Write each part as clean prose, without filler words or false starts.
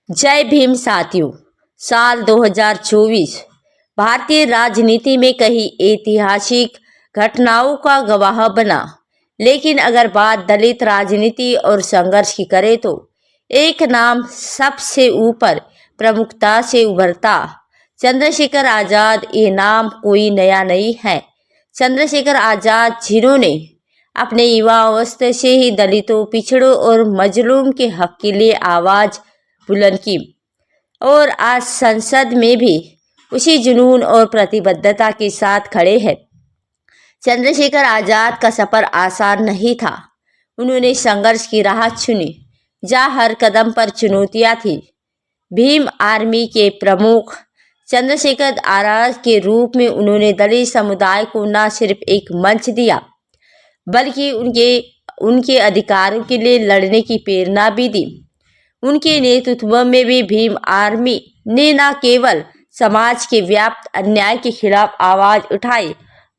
जय भीम साथियों। साल 2024 भारतीय राजनीति में कई ऐतिहासिक घटनाओं का गवाह बना। लेकिन अगर बात दलित राजनीति और संघर्ष की करें तो एक नाम सबसे ऊपर प्रमुखता से उभरता, चंद्रशेखर आजाद। ये नाम कोई नया नहीं है। चंद्रशेखर आजाद, जिन्होंने अपने युवा अवस्था से ही दलितों, पिछड़ों और मजलूम के हक के लिए आवाज बुलंद की और आज संसद में भी उसी जुनून और प्रतिबद्धता के साथ खड़े हैं। चंद्रशेखर आजाद का सफर आसान नहीं था। उन्होंने संघर्ष की राह चुनी, जहाँ हर कदम पर चुनौतियां थी। भीम आर्मी के प्रमुख चंद्रशेखर आजाद के रूप में उन्होंने दलित समुदाय को न सिर्फ एक मंच दिया, बल्कि उनके अधिकारों के लिए लड़ने की प्रेरणा भी दी। उनके नेतृत्व में भी भीम आर्मी ने न केवल समाज के व्याप्त अन्याय के खिलाफ आवाज उठाई,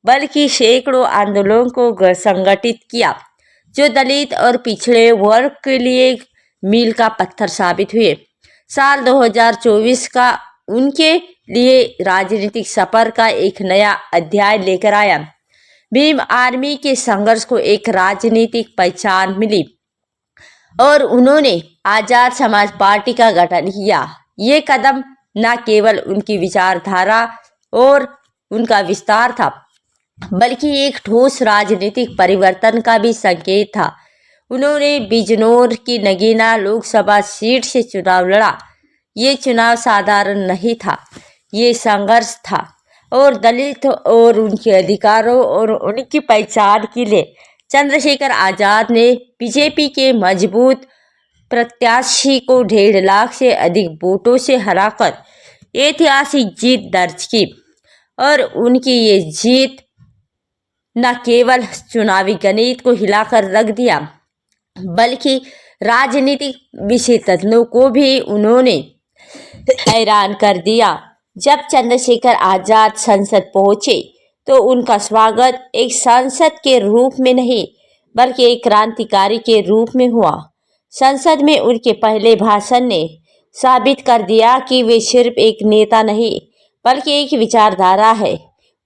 बल्कि सैकड़ों आंदोलनों को संगठित किया, जो दलित और पिछड़े वर्ग के लिए मील का पत्थर साबित हुए। साल 2024 का उनके लिए राजनीतिक सफर का एक नया अध्याय लेकर आया। भीम आर्मी के संघर्ष को एक राजनीतिक पहचान मिली और उन्होंने आजाद समाज पार्टी का गठन किया। ये कदम न केवल उनकी विचारधारा और उनका विस्तार था, बल्कि एक ठोस राजनीतिक परिवर्तन का भी संकेत था। उन्होंने बिजनौर की नगीना लोकसभा सीट से चुनाव लड़ा। ये चुनाव साधारण नहीं था, ये संघर्ष था और दलित और उनके अधिकारों और उनकी पहचान के लिए चंद्रशेखर आजाद ने बीजेपी के मजबूत प्रत्याशी को 1.5 लाख से अधिक वोटों से हराकर ऐतिहासिक जीत दर्ज की। और उनकी ये जीत न केवल चुनावी गणित को हिलाकर रख दिया, बल्कि राजनीतिक विशेषज्ञों को भी उन्होंने हैरान कर दिया। जब चंद्रशेखर आजाद संसद पहुंचे तो उनका स्वागत एक सांसद के रूप में नहीं, बल्कि एक क्रांतिकारी के रूप में हुआ। संसद में उनके पहले भाषण ने साबित कर दिया कि वे सिर्फ एक नेता नहीं, बल्कि एक विचारधारा है।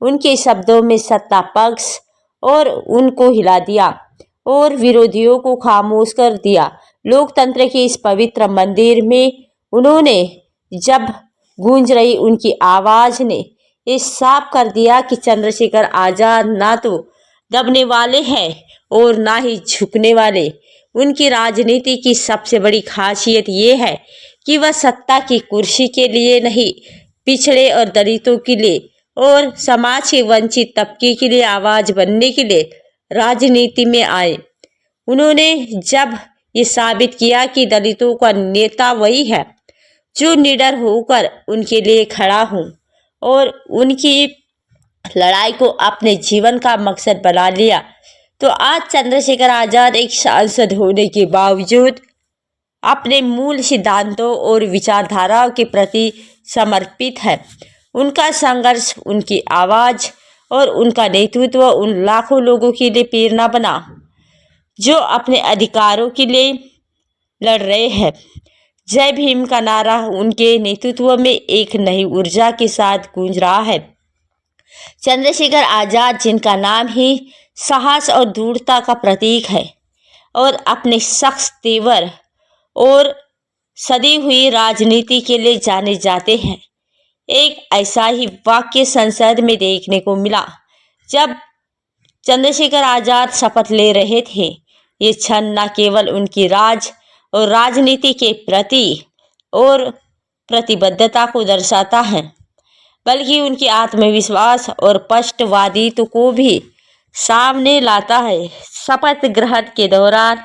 उनके शब्दों में सत्ता पक्ष और उनको हिला दिया और विरोधियों को खामोश कर दिया। लोकतंत्र के इस पवित्र मंदिर में उन्होंने जब गूंज रही उनकी आवाज ने ये साफ कर दिया कि चंद्रशेखर आजाद ना तो दबने वाले हैं और ना ही झुकने वाले। उनकी राजनीति की सबसे बड़ी खासियत ये है कि वह सत्ता की कुर्सी के लिए नहीं, पिछड़े और दलितों के लिए और समाज के वंचित तबके के लिए आवाज बनने के लिए राजनीति में आए। उन्होंने जब ये साबित किया कि दलितों का नेता वही है जो निडर होकर उनके लिए खड़ा हो और उनकी लड़ाई को अपने जीवन का मकसद बना लिया, तो आज चंद्रशेखर आजाद एक सांसद होने के बावजूद अपने मूल सिद्धांतों और विचारधाराओं के प्रति समर्पित है। उनका संघर्ष, उनकी आवाज और उनका नेतृत्व उन लाखों लोगों के लिए प्रेरणा बना जो अपने अधिकारों के लिए लड़ रहे हैं। जय भीम का नारा उनके नेतृत्व में एक नई ऊर्जा के साथ गूंज रहा है। चंद्रशेखर आजाद, जिनका नाम ही साहस और दृढ़ता का प्रतीक है और अपने सख्त तेवर और सदी हुई राजनीति के लिए जाने जाते हैं। एक ऐसा ही वाक्य संसद में देखने को मिला जब चंद्रशेखर आजाद शपथ ले रहे थे। ये क्षण न केवल उनकी राज और राजनीति के प्रति और प्रतिबद्धता को दर्शाता है, बल्कि उनके आत्मविश्वास और स्पष्टवादित्व को भी सामने लाता है। शपथ ग्रहण के दौरान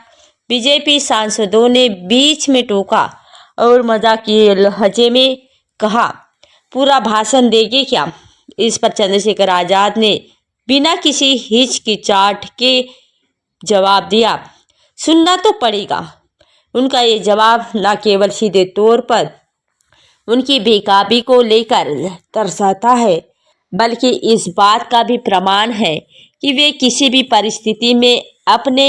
बीजेपी सांसदों ने बीच में टोका और मजाकिया लहजे में कहा, पूरा भाषण देंगे क्या? इस पर चंद्रशेखर आजाद ने बिना किसी हिचकिचाहट के जवाब दिया, सुनना तो पड़ेगा। उनका ये जवाब न केवल सीधे तौर पर उनकी बेकाबी को लेकर दर्शाता है, बल्कि इस बात का भी प्रमाण है कि वे किसी भी परिस्थिति में अपने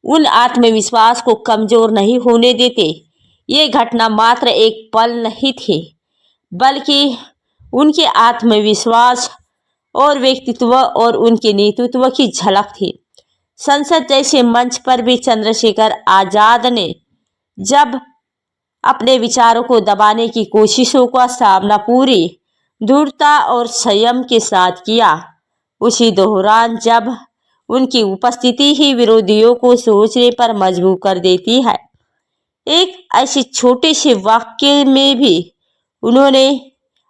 उन आत्मविश्वास को कमजोर नहीं होने देते। ये घटना मात्र एक पल नहीं थी, बल्कि उनके आत्मविश्वास और व्यक्तित्व और उनके नेतृत्व की झलक थी। संसद जैसे मंच पर भी चंद्रशेखर आजाद ने जब अपने विचारों को दबाने की कोशिशों का सामना पूरी दृढ़ता और संयम के साथ किया। उसी दौरान जब उनकी उपस्थिति ही विरोधियों को सोचने पर मजबूर कर देती है। एक ऐसे छोटे से वाक्य में भी उन्होंने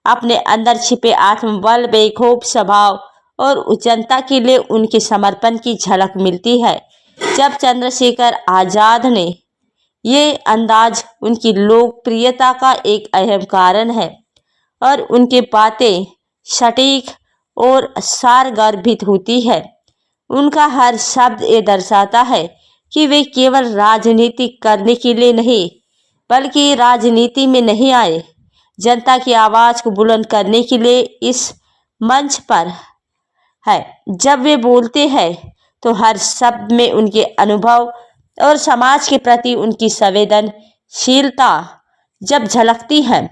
अपने अंदर छिपे आत्मबल, बेखौफ स्वभाव और जनता के लिए उनके समर्पण की झलक मिलती है। जब चंद्रशेखर आजाद ने ये अंदाज उनकी लोकप्रियता का एक अहम कारण है और उनके बातें सटीक और सारगर्भित होती है। उनका हर शब्द ये दर्शाता है कि वे केवल राजनीति करने के लिए नहीं, बल्कि राजनीति में नहीं आए, जनता की आवाज को बुलंद करने के लिए इस मंच पर है। जब वे बोलते हैं तो हर शब्द में उनके अनुभव और समाज के प्रति उनकी संवेदनशीलता जब झलकती है,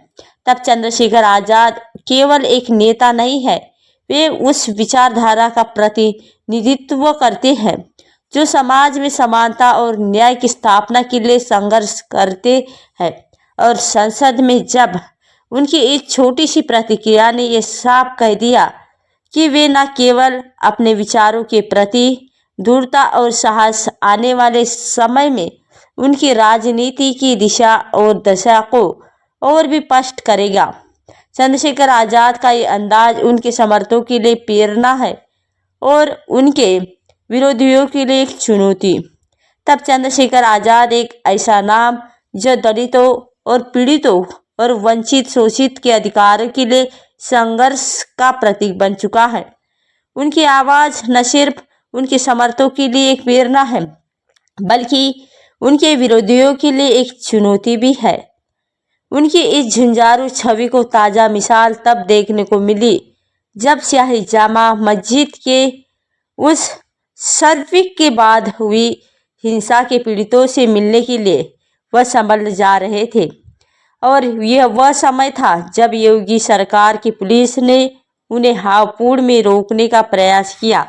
तब चंद्रशेखर आजाद केवल एक नेता नहीं है, वे उस विचारधारा का प्रतिनिधित्व करते हैं जो समाज में समानता और न्याय की स्थापना के लिए संघर्ष करते हैं। और संसद में जब उनकी एक छोटी सी प्रतिक्रिया ने यह साफ कह दिया कि वे न केवल अपने विचारों के प्रति दृढ़ता और साहस आने वाले समय में उनकी राजनीति की दिशा और दशा को और भी स्पष्ट करेगा। चंद्रशेखर आजाद का ये अंदाज उनके समर्थकों के लिए प्रेरणा है और उनके विरोधियों के लिए एक चुनौती। तब चंद्रशेखर आजाद एक ऐसा नाम जो दलितों और पीड़ितों और वंचित शोषित के अधिकारों के लिए संघर्ष का प्रतीक बन चुका है। उनकी आवाज न सिर्फ उनके समर्थकों के लिए एक प्रेरणा है, बल्कि उनके विरोधियों के लिए एक चुनौती भी है। उनकी इस झुंझारू छवि को ताज़ा मिसाल तब देखने को मिली जब शाही जामा मस्जिद के उस सर्विक के बाद हुई हिंसा के पीड़ितों से मिलने के लिए वह संभल जा रहे थे। और यह वह समय था जब योगी सरकार की पुलिस ने उन्हें हापुड़ में रोकने का प्रयास किया।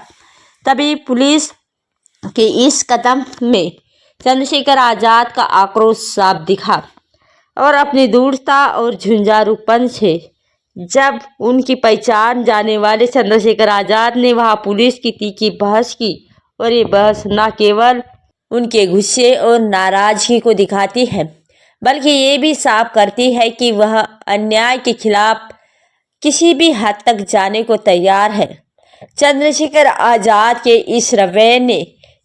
तभी पुलिस के इस कदम में चंद्रशेखर आजाद का आक्रोश साफ दिखा और अपनी दूरता और झुंझारूपन से जब उनकी पहचान जाने वाले चंद्रशेखर आजाद ने वहां पुलिस की तीखी बहस की। और ये बहस न केवल उनके गुस्से और नाराजगी को दिखाती है, बल्कि ये भी साफ करती है कि वह अन्याय के खिलाफ किसी भी हद तक जाने को तैयार है। चंद्रशेखर आजाद के इस रवैये ने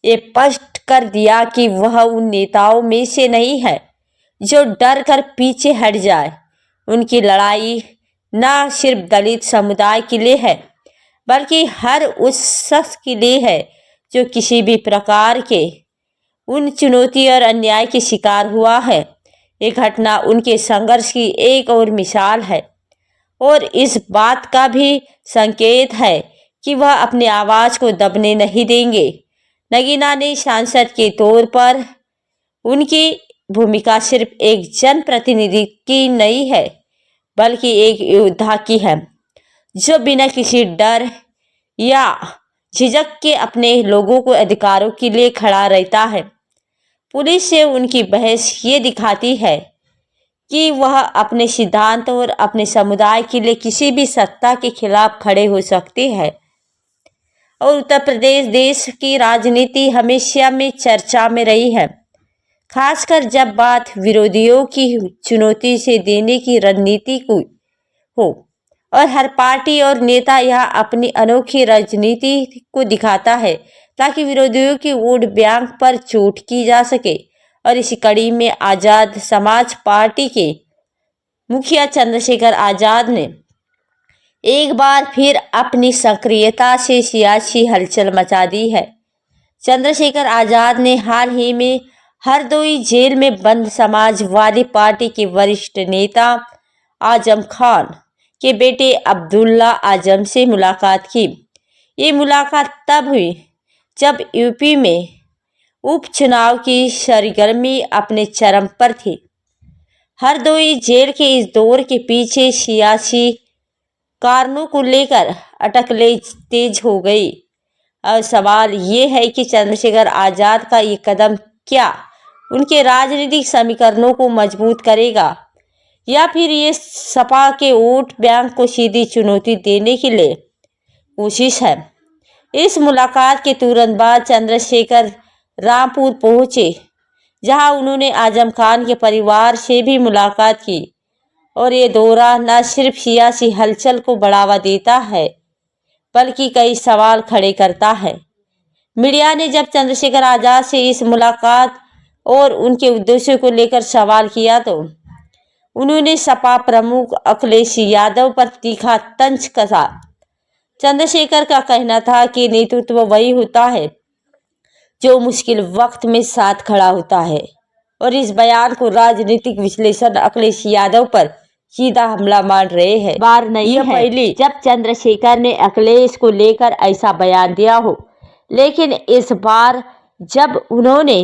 ये स्पष्ट कर दिया कि वह उन नेताओं में से नहीं है जो डर कर पीछे हट जाए। उनकी लड़ाई न सिर्फ दलित समुदाय के लिए है, बल्कि हर उस शख्स के लिए है जो किसी भी प्रकार के उन चुनौती और अन्याय के शिकार हुआ है। ये घटना उनके संघर्ष की एक और मिसाल है और इस बात का भी संकेत है कि वह अपनी आवाज़ को दबने नहीं देंगे। नगीना ने सांसद के तौर पर उनकी भूमिका सिर्फ एक जनप्रतिनिधि की नहीं है, बल्कि एक योद्धा की है जो बिना किसी डर या झिझक के अपने लोगों को अधिकारों के लिए खड़ा रहता है। पुलिस से उनकी बहस ये दिखाती है कि वह अपने सिद्धांत और अपने समुदाय के लिए किसी भी सत्ता के खिलाफ खड़े हो सकते हैं। और उत्तर प्रदेश देश की राजनीति हमेशा में चर्चा में रही है, खासकर जब बात विरोधियों की चुनौती से देने की रणनीति को हो। और हर पार्टी और नेता यहाँ अपनी अनोखी राजनीति को दिखाता है ताकि विरोधियों की वोट बैंक पर चोट की जा सके। और इसी कड़ी में आज़ाद समाज पार्टी के मुखिया चंद्रशेखर आजाद ने एक बार फिर अपनी सक्रियता से सियासी हलचल मचा दी है। चंद्रशेखर आजाद ने हाल ही में हरदोई जेल में बंद समाजवादी पार्टी के वरिष्ठ नेता आजम खान के बेटे अब्दुल्ला आजम से मुलाकात की। ये मुलाकात तब हुई जब यूपी में उपचुनाव की सरगर्मी अपने चरम पर थी। हरदोई जेल के इस दौर के पीछे सियासी कारणों को लेकर अटकलें तेज हो गई। अब सवाल ये है कि चंद्रशेखर आजाद का ये कदम क्या उनके राजनीतिक समीकरणों को मजबूत करेगा या फिर ये सपा के वोट बैंक को सीधी चुनौती देने के लिए कोशिश है। इस मुलाकात के तुरंत बाद चंद्रशेखर रामपुर पहुंचे, जहां उन्होंने आजम खान के परिवार से भी मुलाकात की और ये दौरा न सिर्फ सियासी हलचल को बढ़ावा देता है बल्कि कई सवाल खड़े करता है। मीडिया ने जब चंद्रशेखर आजाद से इस मुलाकात और उनके उद्देश्यों को लेकर सवाल किया तो उन्होंने सपा प्रमुख अखिलेश यादव पर तीखा तंज कसा। चंद्रशेखर का कहना था कि नेतृत्व वही होता है जो मुश्किल वक्त में साथ खड़ा होता है, और इस बयान को राजनीतिक विश्लेषण अखिलेश यादव पर सीधा हमला मान रहे हैं। बार नहीं है पहली जब चंद्रशेखर ने अखिलेश को लेकर ऐसा बयान दिया हो, लेकिन इस बार जब उन्होंने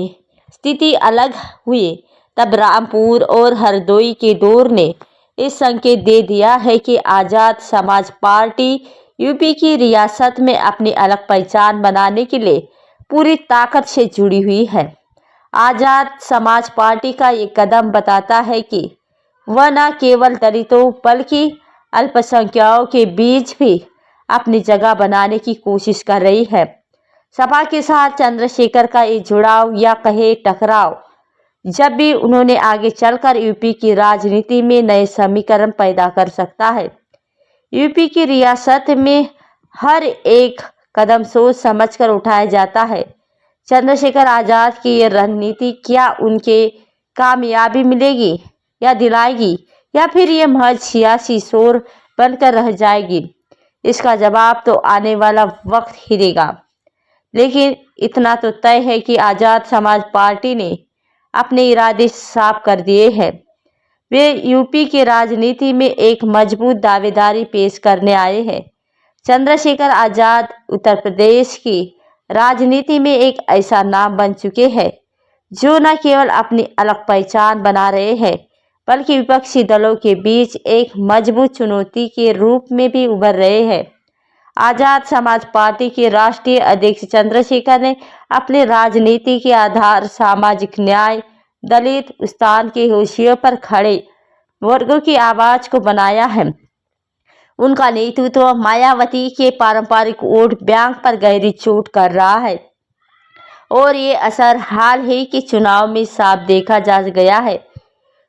स्थिति अलग हुई तब रामपुर और हरदोई के दौर ने इस संकेत दे दिया है कि आजाद समाज पार्टी यूपी की रियासत में अपनी अलग पहचान बनाने के लिए पूरी ताकत से जुड़ी हुई है। आजाद समाज पार्टी का ये कदम बताता है कि वह न केवल दलितों बल्कि अल्पसंख्यकों के बीच भी अपनी जगह बनाने की कोशिश कर रही है। सपा के साथ चंद्रशेखर का ये जुड़ाव या कहे टकराव जब भी उन्होंने आगे चलकर यूपी की राजनीति में नए समीकरण पैदा कर सकता है। यूपी की रियासत में हर एक कदम सोच समझकर उठाया जाता है। चंद्रशेखर आजाद की ये रणनीति क्या उनके कामयाबी मिलेगी या दिलाएगी, या फिर ये महज सियासी शोर बनकर रह जाएगी? इसका जवाब तो आने वाला वक्त ही देगा। लेकिन इतना तो तय है कि आजाद समाज पार्टी ने अपने इरादे साफ कर दिए हैं। वे यूपी के राजनीति में एक मजबूत दावेदारी पेश करने आए हैं। चंद्रशेखर आजाद उत्तर प्रदेश की राजनीति में एक ऐसा नाम बन चुके हैं जो न केवल अपनी अलग पहचान बना रहे हैं बल्कि विपक्षी दलों के बीच एक मजबूत चुनौती के रूप में भी उभर रहे हैं। आजाद समाज पार्टी के राष्ट्रीय अध्यक्ष चंद्रशेखर ने अपने राजनीति के आधार सामाजिक न्याय, दलित उत्थान के होशियों पर खड़े वर्गों की आवाज को बनाया है। उनका नेतृत्व मायावती के पारंपरिक वोट बैंक पर गहरी चोट कर रहा है और ये असर हाल ही के चुनाव में साफ देखा जा गया है।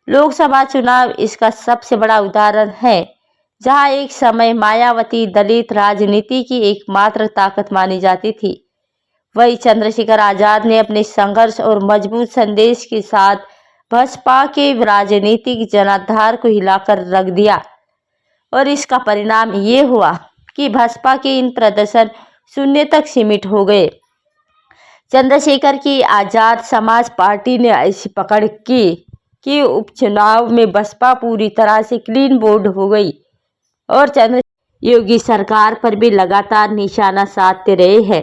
लोकसभा चुनाव इसका सबसे बड़ा उदाहरण है, जहां एक समय मायावती दलित राजनीति की एकमात्र ताकत मानी जाती थी। वही चंद्रशेखर आजाद ने अपने संघर्ष और मजबूत संदेश के साथ बसपा के राजनीतिक जनाधार को हिलाकर रख दिया, और इसका परिणाम ये हुआ कि बसपा के इन प्रदर्शन शून्य तक सीमित हो गए। चंद्रशेखर की आजाद समाज पार्टी ने ऐसी पकड़ की कि उपचुनाव में बसपा पूरी तरह से क्लीन बोर्ड हो गई और योगी सरकार पर भी लगातार निशाना साधते रहे हैं।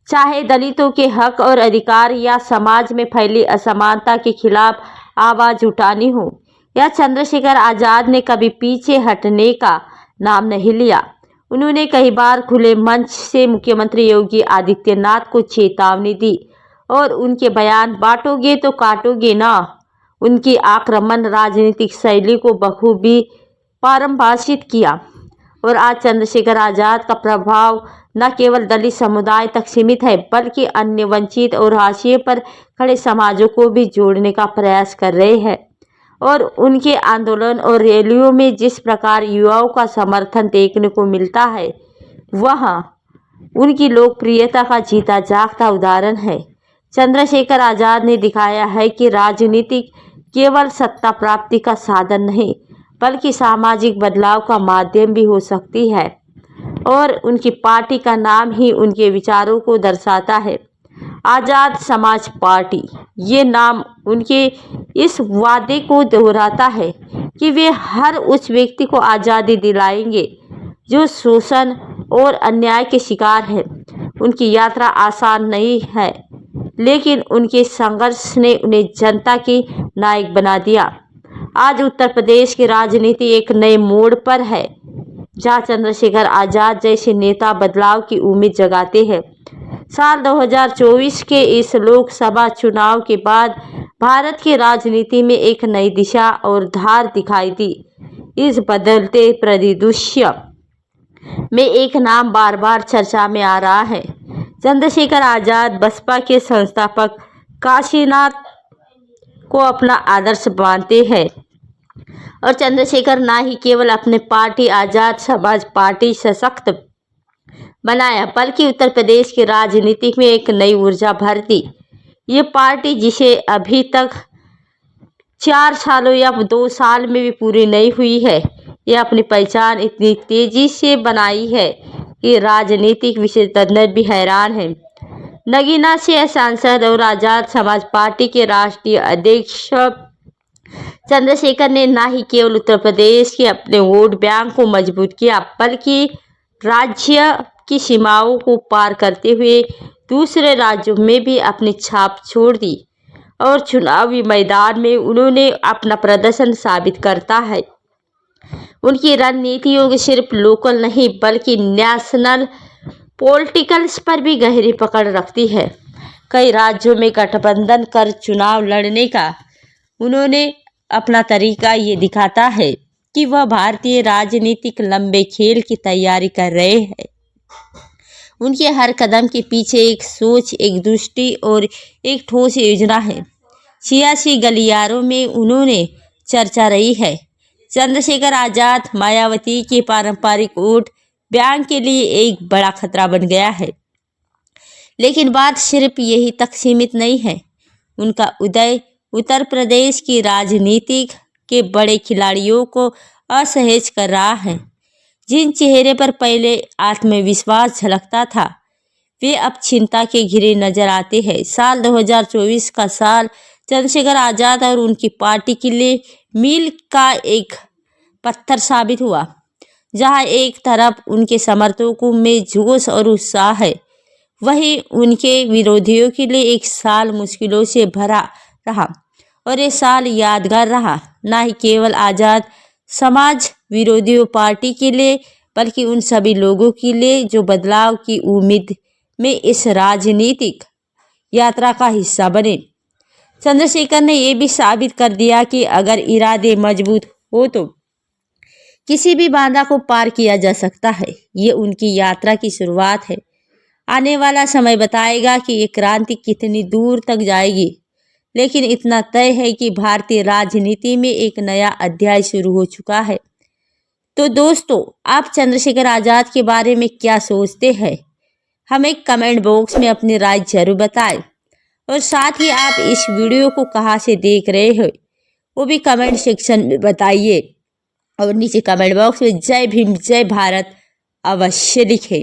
चाहे दलितों के हक और अधिकार या समाज में फैली असमानता के खिलाफ आवाज उठानी हो, या चंद्रशेखर आजाद ने कभी पीछे हटने का नाम नहीं लिया। उन्होंने कई बार खुले मंच से मुख्यमंत्री योगी आदित्यनाथ को चेतावनी दी और उनके बयान बांटोगे तो काटोगे ना, उनकी आक्रामक राजनीतिक शैली को बखूबी परिभाषित किया। और आज चंद्रशेखर आजाद का प्रभाव न केवल दलित समुदाय तक सीमित है बल्कि अन्य वंचित और हाशिए पर खड़े समाजों को भी जोड़ने का प्रयास कर रहे हैं। और उनके आंदोलन और रैलियों में जिस प्रकार युवाओं का समर्थन देखने को मिलता है, वह उनकी लोकप्रियता का जीता जागता उदाहरण है। चंद्रशेखर आजाद ने दिखाया है कि राजनीति केवल सत्ता प्राप्ति का साधन नहीं बल्कि सामाजिक बदलाव का माध्यम भी हो सकती है, और उनकी पार्टी का नाम ही उनके विचारों को दर्शाता है। आजाद समाज पार्टी, ये नाम उनके इस वादे को दोहराता है कि वे हर उस व्यक्ति को आज़ादी दिलाएंगे जो शोषण और अन्याय के शिकार है। उनकी यात्रा आसान नहीं है, लेकिन उनके संघर्ष ने उन्हें जनता की नायक बना दिया। आज उत्तर प्रदेश की राजनीति एक नए मोड़ पर है, जहां चंद्रशेखर आजाद जैसे नेता बदलाव की उम्मीद जगाते हैं। साल 2024 के इस लोकसभा चुनाव के बाद भारत की राजनीति में एक नई दिशा और धार दिखाई दी। इस बदलते परिदृश्य में एक नाम बार बार चर्चा में आ रहा है। चंद्रशेखर आजाद बसपा के संस्थापक काशीनाथ को अपना आदर्श मानते हैं और चंद्रशेखर ना ही केवल अपने पार्टी आजाद समाज पार्टी सशक्त बनाया, बल्कि उत्तर प्रदेश की राजनीति में एक नई ऊर्जा भर दी। ये पार्टी जिसे अभी तक 4 सालों या 2 साल में भी पूरी नहीं हुई है, यह अपनी पहचान इतनी तेजी से बनाई है कि राजनीतिक विशेषज्ञ भी हैरान हैं। नगीना से सांसद और आजाद समाज पार्टी के राष्ट्रीय अध्यक्ष चंद्रशेखर ने न ही केवल उत्तर प्रदेश के अपने वोट बैंक को मजबूत किया, बल्कि राज्य की सीमाओं को पार करते हुए दूसरे राज्यों में भी अपनी छाप छोड़ दी और चुनावी मैदान में उन्होंने अपना प्रदर्शन साबित करता है। उनकी रणनीतियों सिर्फ लोकल नहीं बल्कि नेशनल पॉलिटिकल्स पर भी गहरी पकड़ रखती है। कई राज्यों में गठबंधन कर चुनाव लड़ने का उन्होंने अपना तरीका ये दिखाता है कि वह भारतीय राजनीतिक लंबे खेल की तैयारी कर रहे हैं। उनके हर कदम के पीछे एक सोच, एक दृष्टि और एक ठोस योजना है। सियासी गलियारों में उन्होंने चर्चा रही है। चंद्रशेखर आजाद मायावती के पारंपरिक वोट बैंक के लिए एक बड़ा खतरा बन गया है। लेकिन बात सिर्फ यही तक सीमित नहीं है। उनका उदय उत्तर प्रदेश की राजनीति के बड़े खिलाड़ियों को असहज कर रहा है। जिन चेहरे पर पहले आत्मविश्वास झलकता था, वे अब चिंता के घिरे नजर आते हैं। साल 2024 का साल चंद्रशेखर आजाद और उनकी पार्टी के लिए मील का एक पत्थर साबित हुआ। जहां एक तरफ उनके समर्थकों में जोश और उत्साह है, वहीं उनके विरोधियों के लिए एक साल मुश्किलों से भरा रहा। और ये साल यादगार रहा, ना ही केवल आजाद समाज विरोधियों पार्टी के लिए, बल्कि उन सभी लोगों के लिए जो बदलाव की उम्मीद में इस राजनीतिक यात्रा का हिस्सा बने। चंद्रशेखर ने यह भी साबित कर दिया कि अगर इरादे मजबूत हो तो किसी भी बाधा को पार किया जा सकता है। ये उनकी यात्रा की शुरुआत है। आने वाला समय बताएगा कि ये क्रांति कितनी दूर तक जाएगी, लेकिन इतना तय है कि भारतीय राजनीति में एक नया अध्याय शुरू हो चुका है। तो दोस्तों, आप चंद्रशेखर आजाद के बारे में क्या सोचते हैं? हमें कमेंट बॉक्स में अपनी राय जरूर बताएं और साथ ही आप इस वीडियो को कहाँ से देख रहे हो वो भी कमेंट सेक्शन में बताइए और नीचे कमेंट बॉक्स में जय भीम जय भारत अवश्य लिखें।